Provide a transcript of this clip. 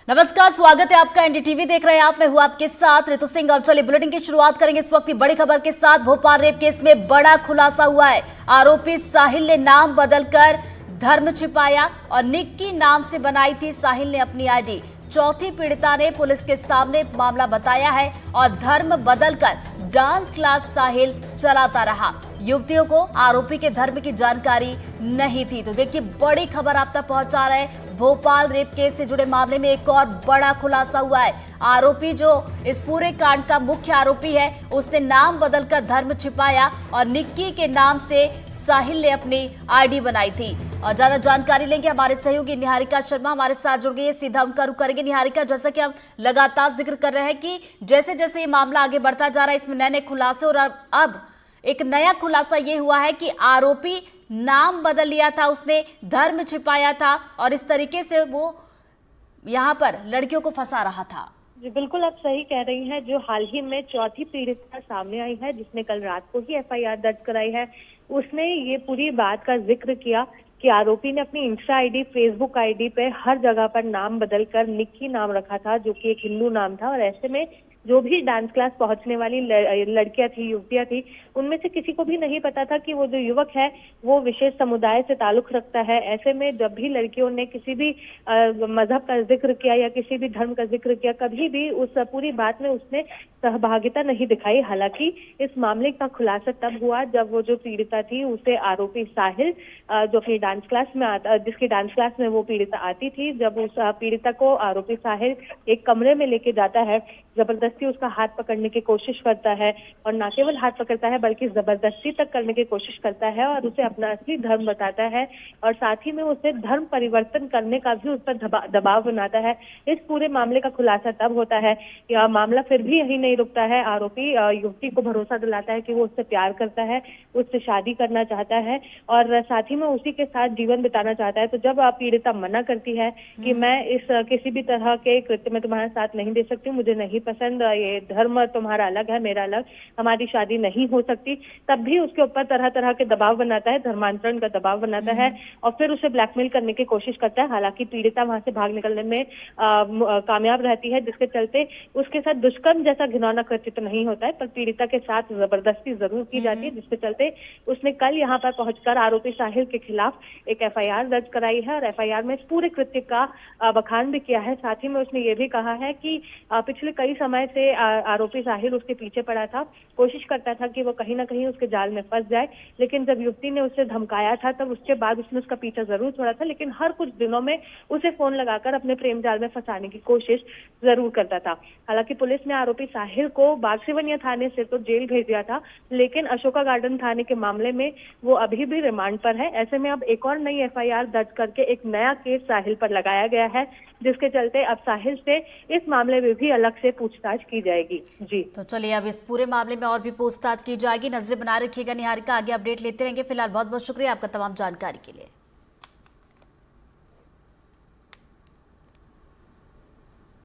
नमस्कार, स्वागत है आपका। एनडीटीवी देख रहे हैं आप। मैं हूं आपके साथ ऋतु सिंह। अब चलिए बुलेटिन की शुरुआत करेंगे इस वक्त की बड़ी खबर के साथ। भोपाल रेप केस में बड़ा खुलासा हुआ है। आरोपी साहिल ने नाम बदलकर धर्म छिपाया और निक्की नाम से बनाई थी साहिल ने अपनी आईडी। चौथी पीड़िता ने पुलिस के सामने मामला बताया है और धर्म बदलकर डांस क्लास साहिल चलाता रहा। युवतियों को आरोपी के धर्म की जानकारी नहीं थी। तो देखिए, बड़ी खबर आप तक पहुंचा रहे हैं। भोपाल रेप केस से जुड़े मामले में एक और बड़ा खुलासा हुआ है। आरोपी जो इस पूरे कांड का मुख्य आरोपी है, उसने नाम बदलकर धर्म छिपाया और निक्की के नाम से साहिल ने अपनी आईडी बनाई थी। और ज्यादा जानकारी लेंगे हमारे सहयोगी निहारिका शर्मा हमारे साथ जुड़ गई है। सीधा उनका रुख करेंगे। निहारिका, जैसा कि हम लगातार जिक्र कर रहे हैं कि जैसे जैसे ये मामला आगे बढ़ता जा रहा है, इसमें नए नए खुलासे, और अब एक नया खुलासा ये हुआ है कि आरोपी नाम बदल लिया था, उसने धर्म छिपाया था और इस तरीके से वो यहाँ पर लड़कियों को फंसा रहा था। जी बिल्कुल, आप सही कह रही हैं। जो हाल ही में चौथी पीड़िता सामने आई है, जिसने कल रात को ही एफआईआर दर्ज कराई है, उसने ये पूरी बात का जिक्र किया कि आरोपी ने अपनी इंस्टा आईडी, फेसबुक आईडी पे हर जगह पर नाम बदलकर निक्की नाम रखा था, जो कि एक हिंदू नाम था। और ऐसे में जो भी डांस क्लास पहुंचने वाली लड़कियां थी, युवतियां थी, उनमें से किसी को भी नहीं पता था कि वो जो युवक है वो विशेष समुदाय से ताल्लुक रखता है। ऐसे में जब भी लड़कियों ने किसी भी मजहब का जिक्र किया या किसी भी धर्म का जिक्र किया, कभी भी उस पूरी बात में उसने सहभागिता नहीं दिखाई। हालांकि इस मामले का खुलासा तब हुआ जब वो जो पीड़िता थी, उसे आरोपी साहिल, जो अपनी डांस क्लास में जिसकी डांस क्लास में वो पीड़िता आती थी, जब उस पीड़िता को आरोपी साहिल एक कमरे में लेके जाता है, जबरदस्ती उसका हाथ पकड़ने की कोशिश करता है, और न केवल हाथ पकड़ता है बल्कि जबरदस्ती तक करने की कोशिश करता है और उसे अपना असली धर्म बताता है, और साथ ही में उसे धर्म परिवर्तन करने का भी उस पर दबाव बनाता है। इस पूरे मामले का खुलासा तब होता है। यह मामला फिर भी यही नहीं रुकता है। आरोपी युवती को भरोसा दिलाता है कि वो उससे प्यार करता है, उससे शादी करना चाहता है और साथ ही में उसी के साथ जीवन बिताना चाहता है। तो जब पीड़िता मना करती है कि मैं इस किसी भी तरह के कृत्य में तुम्हारा साथ नहीं दे सकती, मुझे नहीं पसंद, ये धर्म तुम्हारा अलग है, मेरा अलग, हमारी शादी नहीं हो सकती, तब भी उसके ऊपर तरह तरह के दबाव बनाता है, धर्मांतरण का दबाव बनाता है और फिर उसे ब्लैकमेल करने की कोशिश करता है। हालांकि पीड़िता वहां से भाग निकलने में कामयाब रहती है, जिसके चलते उसके साथ दुष्कर्म जैसा घिनौना कृत्य तो नहीं होता है, पर पीड़िता के साथ जबरदस्ती जरूर की जाती है, जिसके चलते उसने कल यहाँ पर पहुंचकर आरोपी साहिल के खिलाफ एक एफआईआर दर्ज कराई है और एफआईआर में इस पूरे कृत्य का बखान भी किया है। साथ ही में उसने ये भी कहा है कि पिछले कई समय से आरोपी साहिल उसके पीछे पड़ा था, कोशिश करता था कि वो कहीं ना कहीं उसके जाल में फंस जाए, लेकिन जब युवती ने उसे धमकाया था तब उसके बाद उसने उसका पीछा जरूर छोड़ा था, लेकिन हर कुछ दिनों में उसे फोन लगाकर अपने प्रेम जाल में फंसाने की कोशिश जरूर करता था। हालांकि पुलिस ने आरोपी साहिल को बागसिवनिया थाने से तो जेल भेज दिया था, लेकिन अशोका गार्डन थाने के मामले में वो अभी भी रिमांड पर है। ऐसे में अब एक और नई एफआईआर दर्ज करके एक नया केस साहिल पर लगाया गया है, जिसके चलते अब साहिल से इस मामले में भी अलग से पूछताछ की जाएगी। जी, तो चलिए, अब इस पूरे मामले में और भी पूछताछ की जाएगी। नजरें बनाए रखिएगा निहारिका, आगे अपडेट लेते रहेंगे। फिलहाल बहुत बहुत शुक्रिया आपका तमाम जानकारी के लिए।